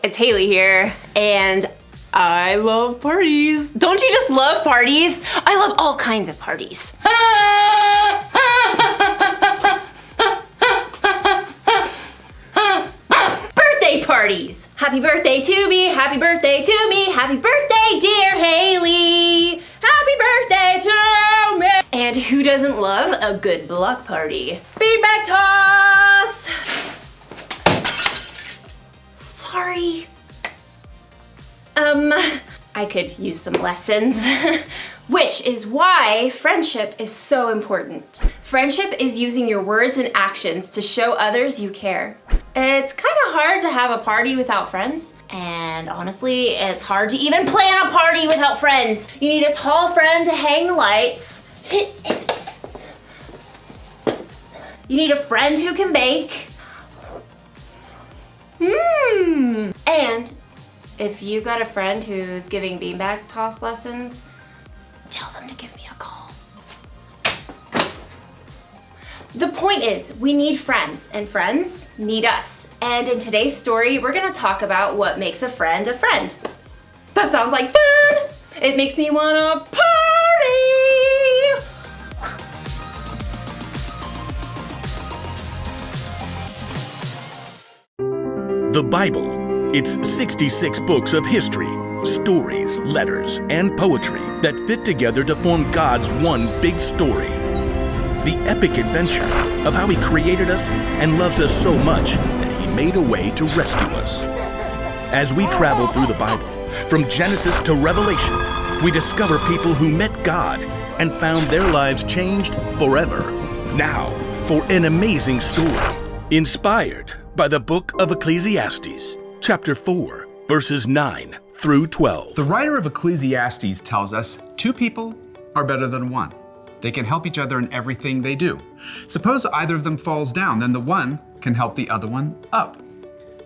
It's Haley here, and I love parties. Don't you just love parties? I love all kinds of parties. Birthday parties! Happy birthday to me, happy birthday to me, happy birthday, dear Haley! Happy birthday to me! And who doesn't love a good block party? Beanbag toss! Sorry. I could use some lessons. Which is why friendship is so important. Friendship is using your words and actions to show others you care. It's kind of hard to have a party without friends. And honestly, it's hard to even plan a party without friends. You need a tall friend to hang the lights. You need a friend who can bake. And if you got a friend who's giving beanbag toss lessons, tell them to give me a call. The point is, we need friends, and friends need us. And in today's story, we're gonna talk about what makes a friend a friend. That sounds like fun! It makes me wanna party! The Bible. It's 66 books of history, stories, letters, and poetry that fit together to form God's one big story. The epic adventure of how He created us and loves us so much that He made a way to rescue us. As we travel through the Bible, from Genesis to Revelation, we discover people who met God and found their lives changed forever. Now, for an amazing story, inspired by the book of Ecclesiastes, chapter 4, verses 9 through 12. The writer of Ecclesiastes tells us 2 people are better than 1. They can help each other in everything they do. Suppose either of them falls down, then the one can help the other one up.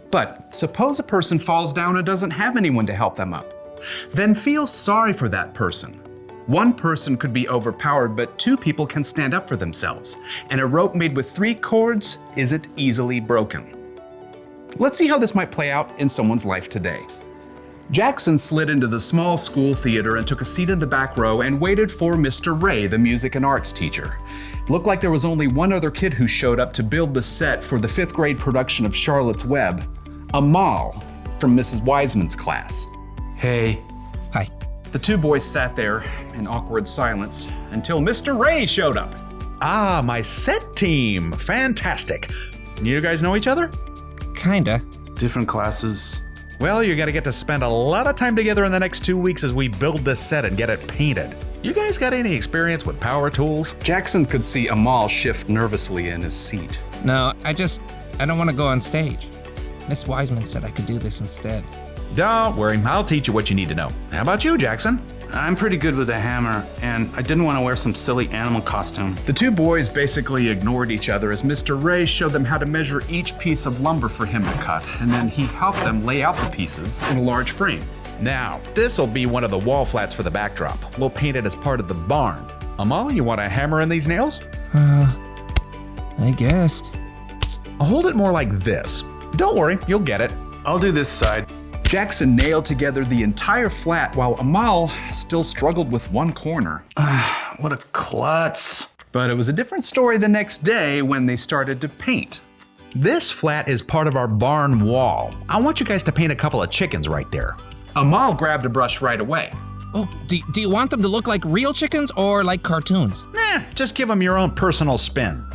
But suppose a person falls down and doesn't have anyone to help them up. Then feel sorry for that person. One person could be overpowered, but 2 people can stand up for themselves. And a rope made with 3 cords isn't easily broken. Let's see how this might play out in someone's life today. Jackson slid into the small school theater and took a seat in the back row and waited for Mr. Ray, the music and arts teacher. It looked like there was only one other kid who showed up to build the set for the 5th grade production of Charlotte's Web, Amal from Mrs. Wiseman's class. Hey. Hi. The 2 boys sat there in awkward silence until Mr. Ray showed up. Ah, my set team. Fantastic. You guys know each other? Kinda. Different classes. Well, you're gonna get to spend a lot of time together in the next 2 weeks as we build this set and get it painted. You guys got any experience with power tools? Jackson could see Amal shift nervously in his seat. No, I don't want to go on stage. Miss Wiseman said I could do this instead. Don't worry, I'll teach you what you need to know. How about you, Jackson? I'm pretty good with a hammer, and I didn't want to wear some silly animal costume. The 2 boys basically ignored each other as Mr. Ray showed them how to measure each piece of lumber for him to cut, and then he helped them lay out the pieces in a large frame. Now, this'll be one of the wall flats for the backdrop. We'll paint it as part of the barn. Amal, you want a hammer in these nails? I guess. I'll hold it more like this. Don't worry, you'll get it. I'll do this side. Jackson nailed together the entire flat while Amal still struggled with one corner. What a klutz. But it was a different story the next day when they started to paint. This flat is part of our barn wall. I want you guys to paint a couple of chickens right there. Amal grabbed a brush right away. Oh, do you want them to look like real chickens or like cartoons? Just give them your own personal spin.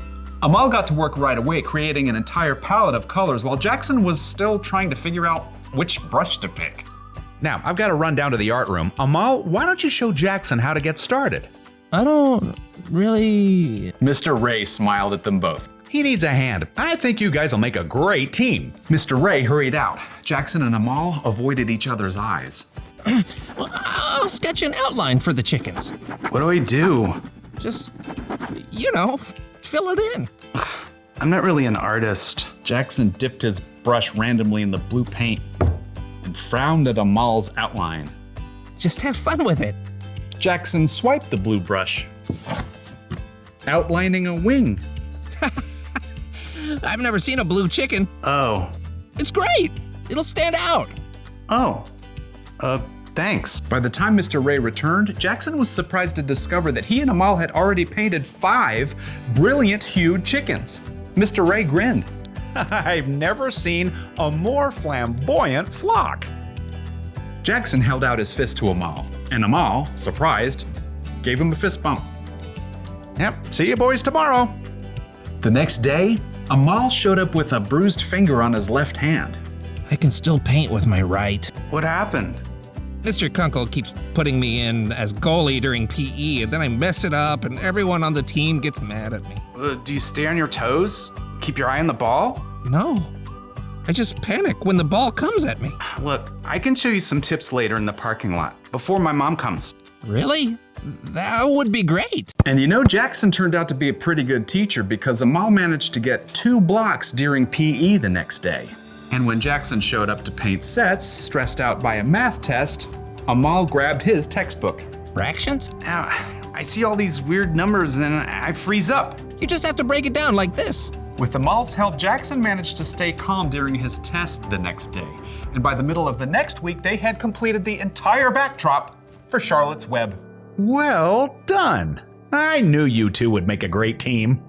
Amal got to work right away, creating an entire palette of colors while Jackson was still trying to figure out which brush to pick. Now, I've got to run down to the art room. Amal, why don't you show Jackson how to get started? I don't really... Mr. Ray smiled at them both. He needs a hand. I think you guys will make a great team. Mr. Ray hurried out. Jackson and Amal avoided each other's eyes. Well, I'll sketch an outline for the chickens. What do I do? Just, fill it in. I'm not really an artist. Jackson dipped his brush randomly in the blue paint and frowned at Amal's outline. Just have fun with it. Jackson swiped the blue brush, outlining a wing. I've never seen a blue chicken. Oh. It's great. It'll stand out. Oh. Thanks. By the time Mr. Ray returned, Jackson was surprised to discover that he and Amal had already painted 5 brilliant hued chickens. Mr. Ray grinned. I've never seen a more flamboyant flock. Jackson held out his fist to Amal, and Amal, surprised, gave him a fist bump. Yep, see you boys tomorrow. The next day, Amal showed up with a bruised finger on his left hand. I can still paint with my right. What happened? Mr. Kunkel keeps putting me in as goalie during PE, and then I mess it up, and everyone on the team gets mad at me. Do you stay on your toes? Keep your eye on the ball? No. I just panic when the ball comes at me. Look, I can show you some tips later in the parking lot, before my mom comes. Really? That would be great. And Jackson turned out to be a pretty good teacher because Amal managed to get 2 blocks during PE the next day. And when Jackson showed up to paint sets, stressed out by a math test, Amal grabbed his textbook. Fractions? I see all these weird numbers and I freeze up. You just have to break it down like this. With Amal's help, Jackson managed to stay calm during his test the next day. And by the middle of the next week, they had completed the entire backdrop for Charlotte's Web. Well done. I knew you two would make a great team.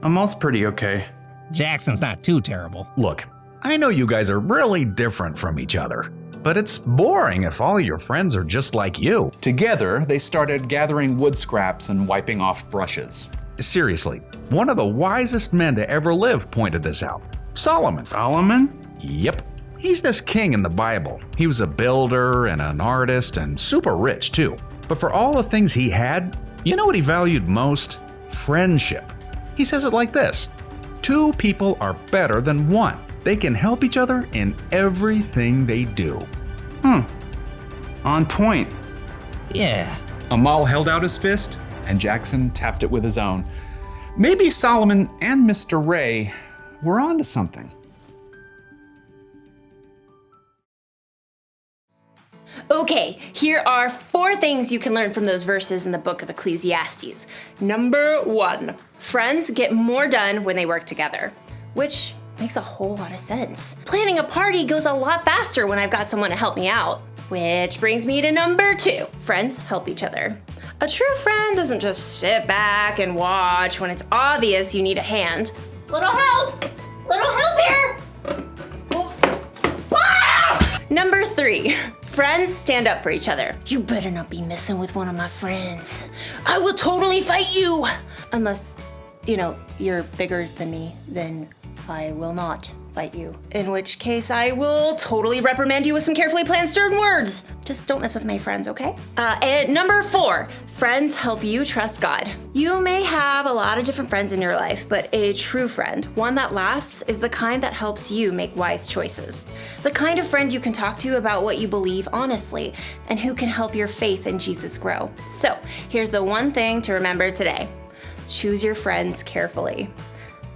Amal's pretty okay. Jackson's not too terrible. Look, I know you guys are really different from each other, but it's boring if all your friends are just like you. Together, they started gathering wood scraps and wiping off brushes. Seriously, one of the wisest men to ever live pointed this out. Solomon. Solomon? Yep. He's this king in the Bible. He was a builder and an artist and super rich too. But for all the things he had, you know what he valued most? Friendship. He says it like this: 2 people are better than 1. They can help each other in everything they do. On point. Yeah. Amal held out his fist, and Jackson tapped it with his own. Maybe Solomon and Mr. Ray were onto something. Okay, here are 4 things you can learn from those verses in the book of Ecclesiastes. Number 1, friends get more done when they work together, which makes a whole lot of sense. Planning a party goes a lot faster when I've got someone to help me out. Which brings me to number 2, friends help each other. A true friend doesn't just sit back and watch when it's obvious you need a hand. Little help here! Ah! Number 3, friends stand up for each other. You better not be messing with one of my friends. I will totally fight you! Unless, you're bigger than me, then I will not fight you. In which case, I will totally reprimand you with some carefully planned stern words. Just don't mess with my friends, okay? And number 4, friends help you trust God. You may have a lot of different friends in your life, but a true friend, one that lasts, is the kind that helps you make wise choices. The kind of friend you can talk to about what you believe honestly, and who can help your faith in Jesus grow. So, here's the one thing to remember today. Choose your friends carefully.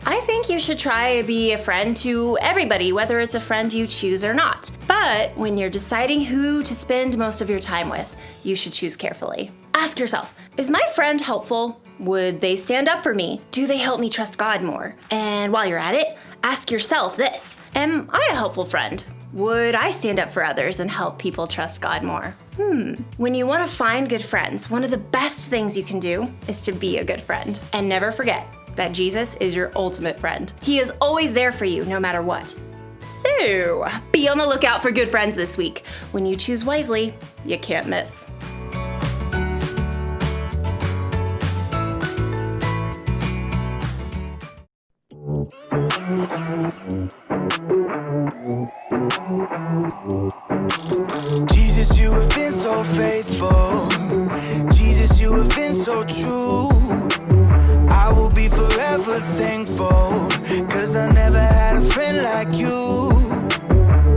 I think you should try to be a friend to everybody, whether it's a friend you choose or not. But when you're deciding who to spend most of your time with, you should choose carefully. Ask yourself, is my friend helpful? Would they stand up for me? Do they help me trust God more? And while you're at it, ask yourself this: am I a helpful friend? Would I stand up for others and help people trust God more? When you want to find good friends, one of the best things you can do is to be a good friend. And never forget that Jesus is your ultimate friend. He is always there for you, no matter what. So, be on the lookout for good friends this week. When you choose wisely, you can't miss. Jesus, you have been so faithful. Jesus, you have been so true. I will be forever thankful, 'cause I never had a friend like you.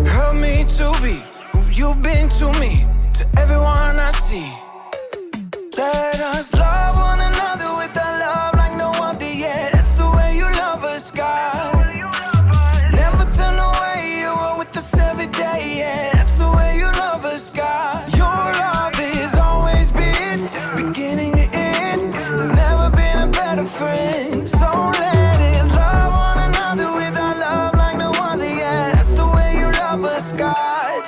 Help me to be who you've been to me, to everyone I see. Let us love one another with a love like no other yet. That's the way you love us, God. Never turn away, you are with us every day, yeah. That's the way you love us, God. Your love has always been beginning to end. There's never been a better friend. So let us love one another with our love like no other, yeah. That's the way you love us, God.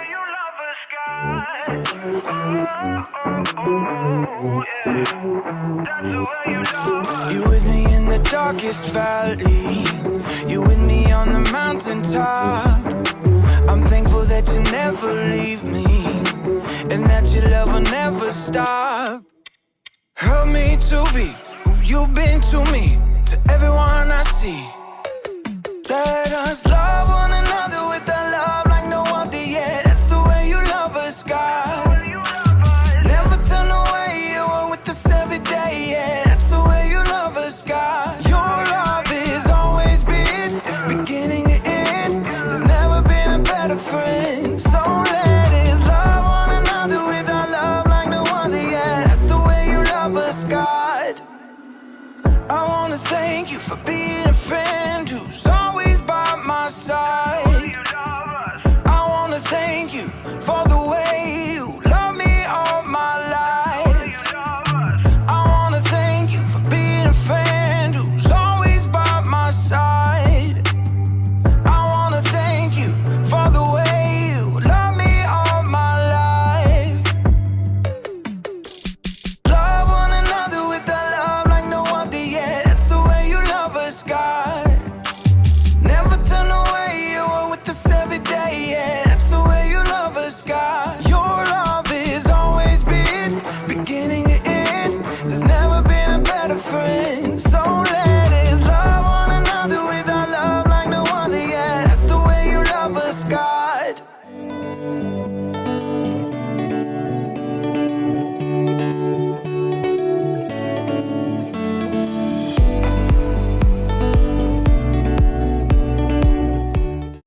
You with me in the darkest valley. You with me on the mountaintop. I'm thankful that you never leave me, and that your love will never stop. Help me to be who you've been to me, to everyone I see.